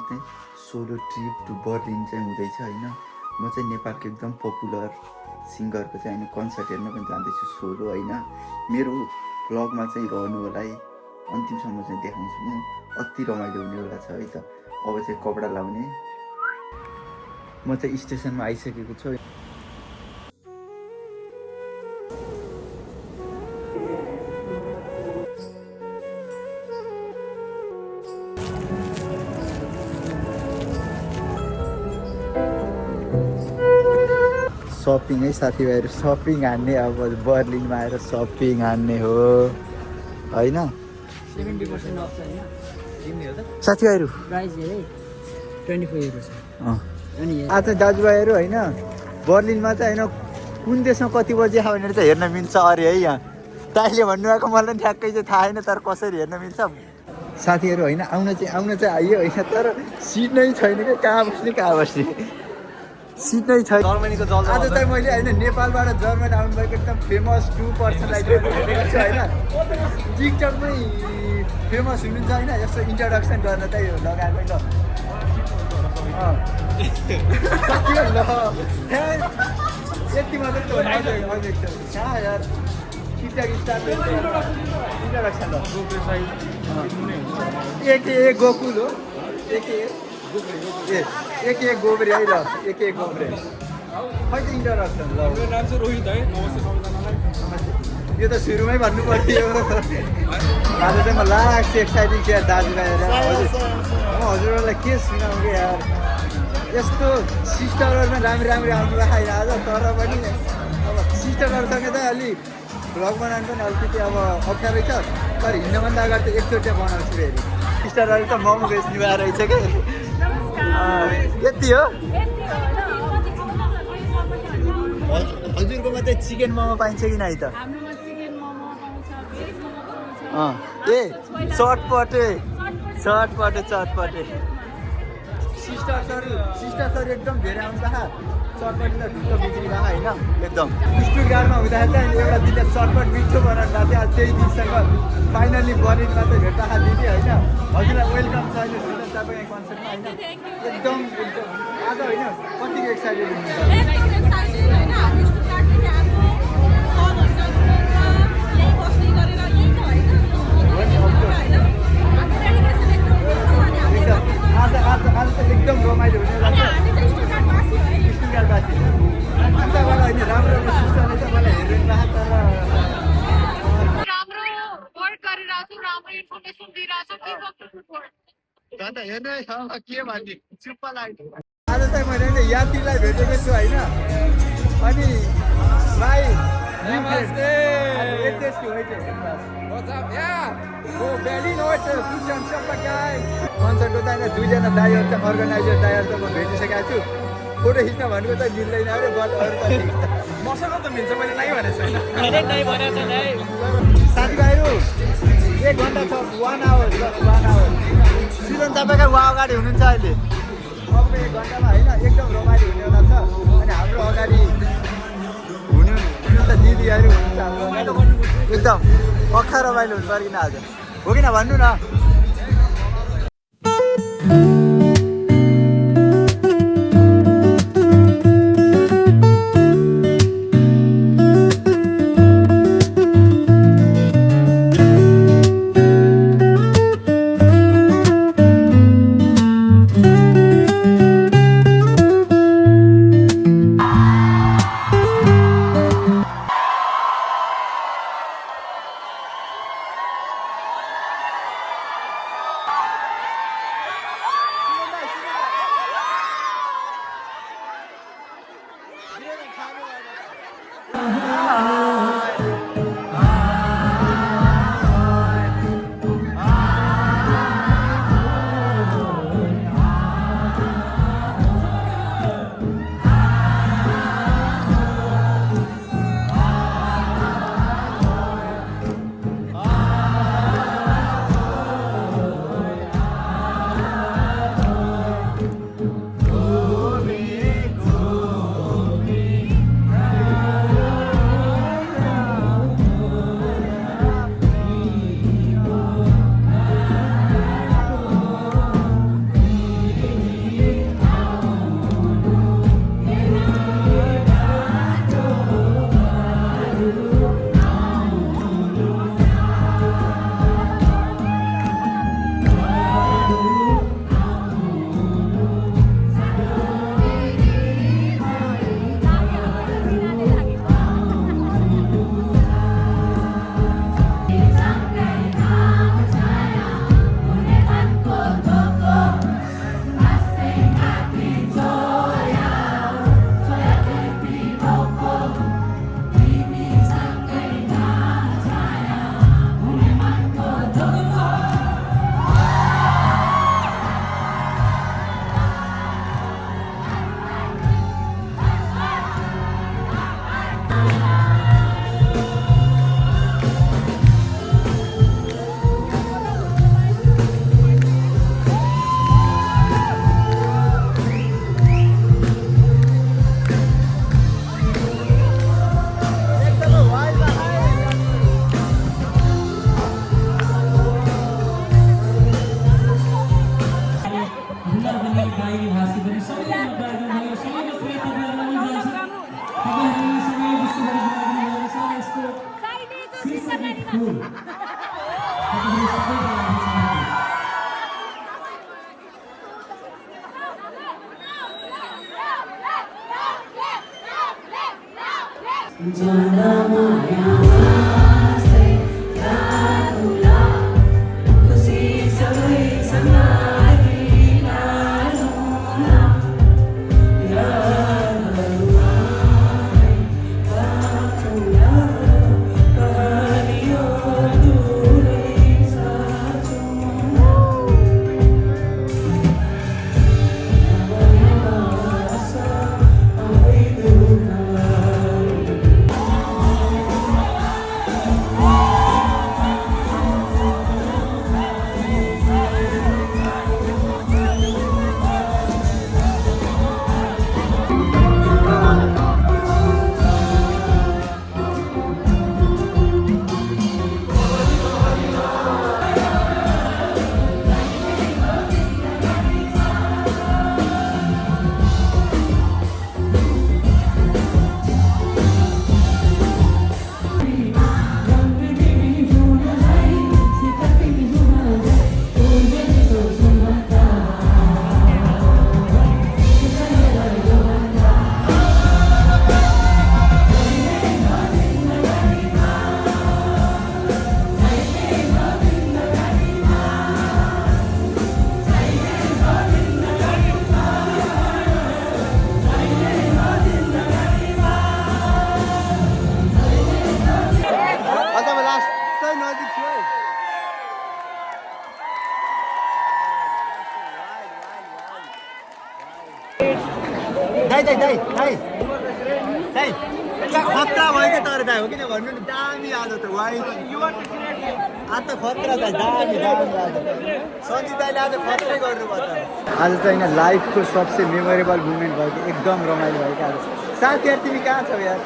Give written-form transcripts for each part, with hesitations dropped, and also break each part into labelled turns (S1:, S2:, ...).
S1: चाहिँ solo trip to Berlin चाहिँ हुँदैछ होइन। म चाहिँ नेपालको एकदम पपुलर सिङ्गरको चाहिँ होइन कन्सर्ट हेर्न पनि जाँदैछु सोलो होइन। मेरो भ्लगमा चाहिँ रहनु होला है, अन्तिमसम्म चाहिँ देखाउँछु म। अति रमाइलो हुनेवाला छ है त। अब चाहिँ कपडा लाउने, म चाहिँ स्टेसनमा आइसकेको छु। सपिङ है साथीभाइहरू, सपिङ हान्ने। अब बर्लिनमा आएर सपिङ हान्ने हो होइन।
S2: 70% अफ छ हैन
S1: साथीभाइहरू
S2: प्राइस हेरे 24 युरो छ। अनि
S1: आज दाजुभाइहरू होइन, बर्लिनमा चाहिँ होइन कुन देशमा कति बजी आयो भनेर चाहिँ हेर्न मिल्छ अरे है। यहाँ दाइले भन्नुभएको मलाई ठ्याक्कै चाहिँ थाहा छैन, तर कसरी हेर्न मिल्छ साथीहरू होइन। आउन चाहिँ आइयो होइन, तर सिट नै छैन क्या। कहाँ बस्ने सिट नै छैन।
S3: जर्मनीको जल
S1: आज चाहिँ मैले होइन नेपालबाट जर्मनी आउनुभएको एकदम फेमस 2%लाई भेटेको छु होइन। टिकटकमै फेमस हुनुहुन्छ होइन। यस्तो इन्ट्रोडक्सन गर्न चाहिँ लगाएको ल सक्यो ल। यति मात्रै त कहाँ यार टिकटक स्टार्ट इन्ट्रोडक्सन ल। एक गोकुल हो, एक गोब्रे है ल, एक गोब्रे खै त इन्ट्रोडक्सन ल।
S3: मेरो नाम चाहिँ रोहित है। नमस्ते सबैजनालाई।
S1: यो त सुरुमै भन्नु पर्थ्यो। आज चाहिँ म लाग्छ एक्साइटिङ थियो दाजुभाइहरू। म हजुरहरूलाई के सुनाउँ कि यार, यस्तो सिस्टरहरूमा राम्रो आउनु आयो आज। तर पनि अब सिस्टरहरूसँग चाहिँ अलि भ्लग बनाउनु पनि अलिकति अब अप्ठ्यारो छ। तर हिँड्नुभन्दा अगाडि त एकचोटि बनाउँछु फेरि। सिस्टरहरू त मोमो बेच्नु भएर रहेछ क्या। यति हो हजुरकोमा चाहिँ चिकन मोमो पाइन्छ कि नै त? ए चटपटे सिस्टर्सहरू एकदम धेरै आउँछ। चटपटी त ढुक्क बिक्री भए होइन। एकदम स्टुटगार्टमा हुँदाखेरि चाहिँ एउटा दिदीले चटपट मिठो बनाउनु भएको थियो। त्यही दिदीसँग फाइनल्ली बर्लिनमा चाहिँ भेट्दा दिदी होइन। हजुरलाई वेलकम छ अहिले सुन तपाईँ कन्सर्टमा होइन। एकदम आज होइन कतिको एक्साइटेड हुनुहुन्छ? आज त एकदम रमाइलो हुने लाग्छ। स्टुटगार्टबासी अन्त मलाई होइन राम्रो सिस्टरले चाहिँ मलाई हेर्नु भएको। तर
S4: राम्रो वर्क गरिरहेको छु, राम्रो इन्फर्मेसन दिइरहेको छु।
S1: अन्त हेर्नु है के भन्ने चुप्प लाग्यो। आज चाहिँ मैले होइन यात्रीलाई भेटेको छु होइन। अनि भाइ
S3: नमस्ते।
S1: कन्सर्टको चाहिँ दुईजना दाइहरू चाहिँ अर्गनाइजर दाइहरू चाहिँ म भेटिसकेको छु। फोटो खिच्न भनेको चाहिँ मिल्दैन अरे, बट अरू त
S3: मसँग त मिल्छ, मैले नै भनेको छैन।
S1: साथीभाइहरू 1 घन्टा छ, 1 आवर सिजन तपाईँको उहाँ अगाडि हुनुहुन्छ अहिले। अब 1 घन्टामा होइन एकदम रमाइलो हुनेवाला छ। अनि हाम्रो अगाडि हुनु त दिदीहरू हुनुहुन्छ हाम्रो एकदम पक्का रमाइलो हुन्छ किन आज हो किन भन्नु न। दाइ दाइ दाइ दाइ दाइ क्या खतरा भयो क्या तर दाइ हो किन भन्नु नि दामी आज त वाइ आज त खतरा दाइ दामी दामी आज सन्जित दाइले आज खतरै गर्नुभयो त आज त होइन लाइफको सबसे मेमोरेबल मुमेन्ट भयो कि एकदम रमाइलो भयो क्या आज साथी यार तिमी कहाँ छौ यार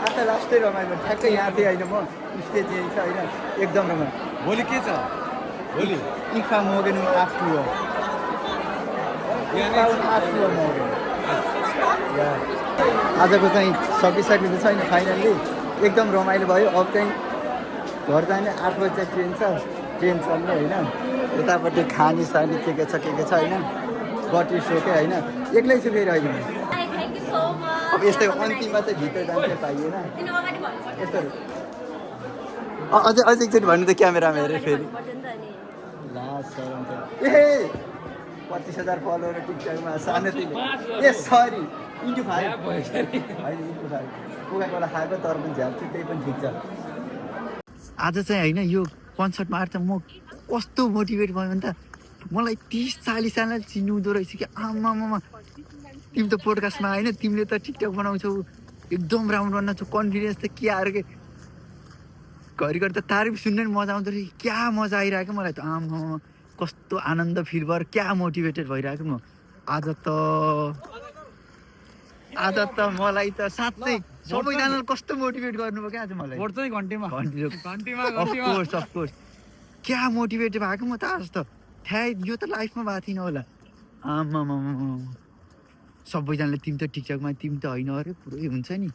S1: आज त लास्टै रमाइलो ठ्याक्कै यहाँ थिएँ होइन म स्टेज यही छ होइन एकदम रमाइलो
S3: भोलि के छ भोलि
S1: इफा मोगेन आफ्टर मोगेन आजको चाहिँ सकिसकेको छैन फाइनल्ली एकदम रमाइलो भयो अब चाहिँ घर जाने 8 बजी ट्रेन छ ट्रेन चल्ने होइन यतापट्टि खाने सानी के छ होइन गटी सोके होइन एक्लै छु फेरि अहिले अब यस्तै अन्तिममा चाहिँ भित्र जान्छ पाइएन यस्तो अझै एकचोटि भन्नु त क्यामेरामा हेरेर फेरि ए 25,000 फलोवर टिकटकमा सानोतिनो ए सरी इन्टु 5 होइन इन्टु 5 कोकाकोला खाएको तर पनि झ्याप्छु त्यही पनि ठिक छ आज चाहिँ होइन यो कन्सर्टमा आएर त म कस्तो मोटिभेट भयो भने त मलाई 30-40 जनाले चिन्नुहुँदो रहेछ कि आमामा तिमी त पोडकास्टमा होइन तिमीले त टिकटक बनाउँछौ एकदम राम्रो बनाउँछौ कन्फिडेन्स त के आएर के घरिघरि त तारिफ सुन्ने पनि मजा आउँदो रहेछ क्या मजा आइरहेको मलाई त आमामा कस्तो आनन्द फिल भयो क्या मोटिभेटेड भइरहेको म आज त मलाई त साँच्चै सबैजनाले कस्तो मोटिभेट गर्नुभयो क्या आज मलाई अफकोर्स क्या मोटिभेटेड भएको म त आज त थ्या यो त लाइफमा भएको थिएन होला आमामा सबैजनाले तिमी त टिकटकमा तिमी त होइन अरे पुरै हुन्छ नि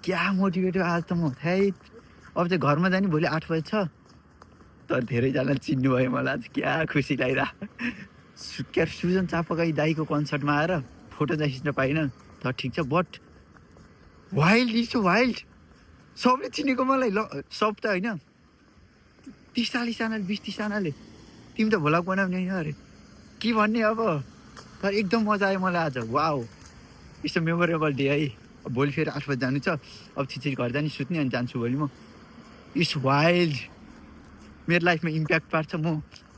S1: क्या मोटिभेटेड आज त म थ्या अब चाहिँ घरमा जाने भोलि 8 बजी छ तर धेरैजनाले चिन्नुभयो मलाई आज क्या खुसी लागिरहेको क्या सुजन चापागाई दाईको कन्सर्टमा आएर फोटो चाहिँ खिच्न पाइनँ तर ठिक छ बट वाइल्ड इज वाइल्ड सबले चिनेको मलाई सब त होइन 30-40 जनाले 20-30 जनाले तिमी त भ्लग बनाउने होइन अरे के भन्ने अब तर एकदम मजा आयो मलाई आज वाउ यस्तो मेमोरेबल डे है भोलि फेरि 8 बजी जानु छ अब छिटछिटो घर जाने सुत्ने अनि जान्छु भोलि म इट्स वाइल्ड मेरो लाइफमा इम्प्याक्ट पार्छ म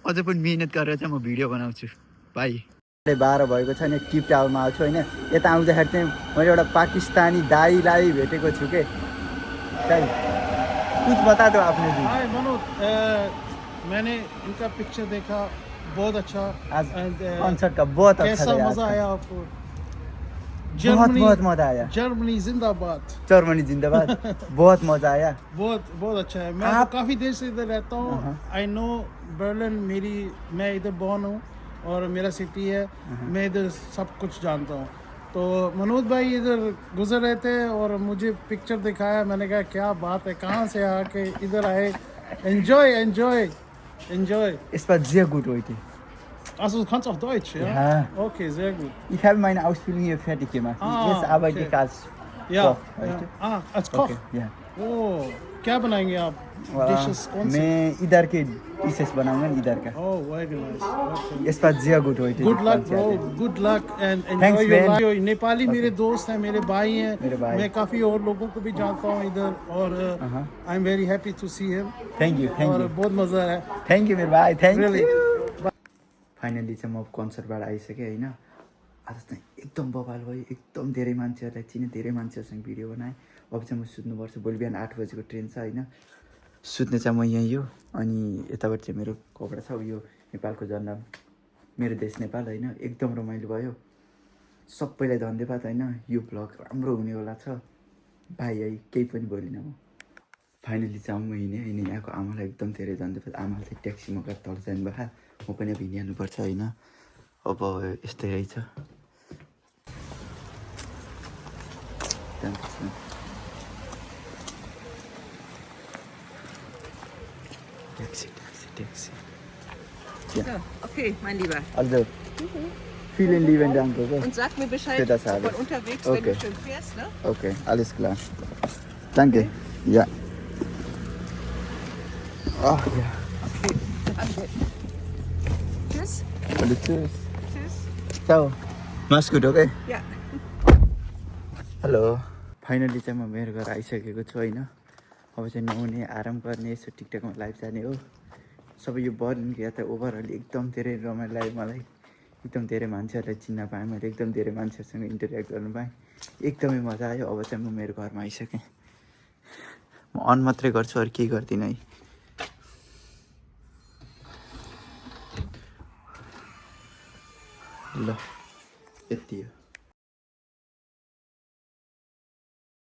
S1: अझै पनि मिहिनेत गरेर चाहिँ म भिडियो बनाउँछु भाइ 12 भएको छ नि टिप टावरमा आउँछु होइन यता आउँदाखेरि चाहिँ मैले एउटा पाकिस्तानी दाईलाई भेटेको छु के दाई कुछ बता दो आपने भी
S5: हाय मनोज मैंने इनका पिक्चर देखा बहुत अच्छा
S1: आज कॉन्सर्ट का बहुत अच्छा
S5: कैसा मजा आया आपको
S1: बहुत मजा आया
S5: जर्मनी जिंदाबाद
S1: बहुत मजा आया
S5: बहुत अच्छा है मैं काफी देर से इधर रहता हूँ आई नो बर्लिन मैं इधर बॉर्न हूँ और मेरा सिटी है मैं इधर सब कुछ जानता हूँ तो मनोज भाई इधर गुजर रहे थे और मुझे पिक्चर दिखाया मैंने कहा क्या बात है कहाँ से आके इधर आए enjoy
S1: es war sehr gut heute
S5: also du kannst auch Deutsch ja?
S1: Ja
S5: okay sehr gut
S1: ich habe meine Ausbildung hier fertig gemacht jetzt arbeite ich als
S5: Yeah.
S1: Cough, right?
S5: It's cough.
S1: Okay, yeah.
S5: Oh, क्या बनाएंगे आप? Dishes कौन से?
S1: मैं इधर के dishes बनाऊंगा इधर का
S5: Oh, very nice. Okay.
S1: यसमा जिया गुड हो
S5: Good luck, bro. Good luck and enjoy
S1: Thanks,
S5: your
S1: man.
S5: life. Nepali मेरे दोस्त हैं, मेरे भाई हैं.
S1: मेरे भाई.
S5: मैं काफी और लोगों को भी जानता हूँ इधर और I'm very happy to see him.
S1: Thank you
S5: और बहुत मजा है.
S1: थ्याङ्क यू मेरो भाइ थ्याङ्क
S5: Really.
S1: यू फाइनली चाहिँ म कन्सर्टबाट आइसकेँ होइन आज चाहिँ एकदम बवाल भयो एकदम धेरै मान्छेहरूलाई चिने धेरै मान्छेहरूसँग भिडियो बनाएँ अब चाहिँ म सुत्नुपर्छ भोलि बिहान 8 बजेको ट्रेन छ होइन सुत्ने चाहिँ म यहीँ हो अनि यताबाट चाहिँ मेरो कपडा छ यो नेपालको झन्डा मेरो देश नेपाल होइन एकदम रमाइलो भयो सबैलाई धन्यवाद होइन यो भ्लग राम्रो हुनेवाला छ भाइ है केही पनि बोलिनँ म फाइनली चाहिँ म हिँडेँ होइन यहाँको आमालाई एकदम धेरै धन्यवाद आमाले चाहिँ ट्याक्सीमा गएर तल जानुभयो म पनि अब हिँडिहाल्नुपर्छ होइन अब यस्तै रहेछ taxi taxi taxi
S6: So, okay, mein Lieber.
S1: Also, vielen lieben Dank. Okay?
S6: Und sag mir Bescheid
S1: Für das alles.
S6: von unterwegs,
S1: Okay.
S6: wenn du schön fährst, ne?
S1: Okay, alles klar. Danke. Ja. Ach ja.
S6: Okay. Tschüss.
S1: Hallo, tschüss.
S6: Tschüss.
S1: Ciao. Mach's gut, okay?
S6: Ja.
S1: Hello finally चाहिँ म मेरो घर आइसकेको छु होइन अब चाहिँ नुहाउने आराम गर्ने यसो टिकटकमा लाइभ जाने हो सबै यो बर्लिनको यात्रा ओभरअल एकदम धेरै रमाइलो लाग्यो मलाई एकदम धेरै मान्छेहरूलाई चिन्न पाएँ मैले एकदम धेरै मान्छेहरूसँग इन्टरेक्ट गर्नु पाएँ एकदमै मजा आयो अब चाहिँ म मेरो घरमा आइसकेँ म अन मात्रै गर्छु अरू केही गर्दिनँ है ल यति हो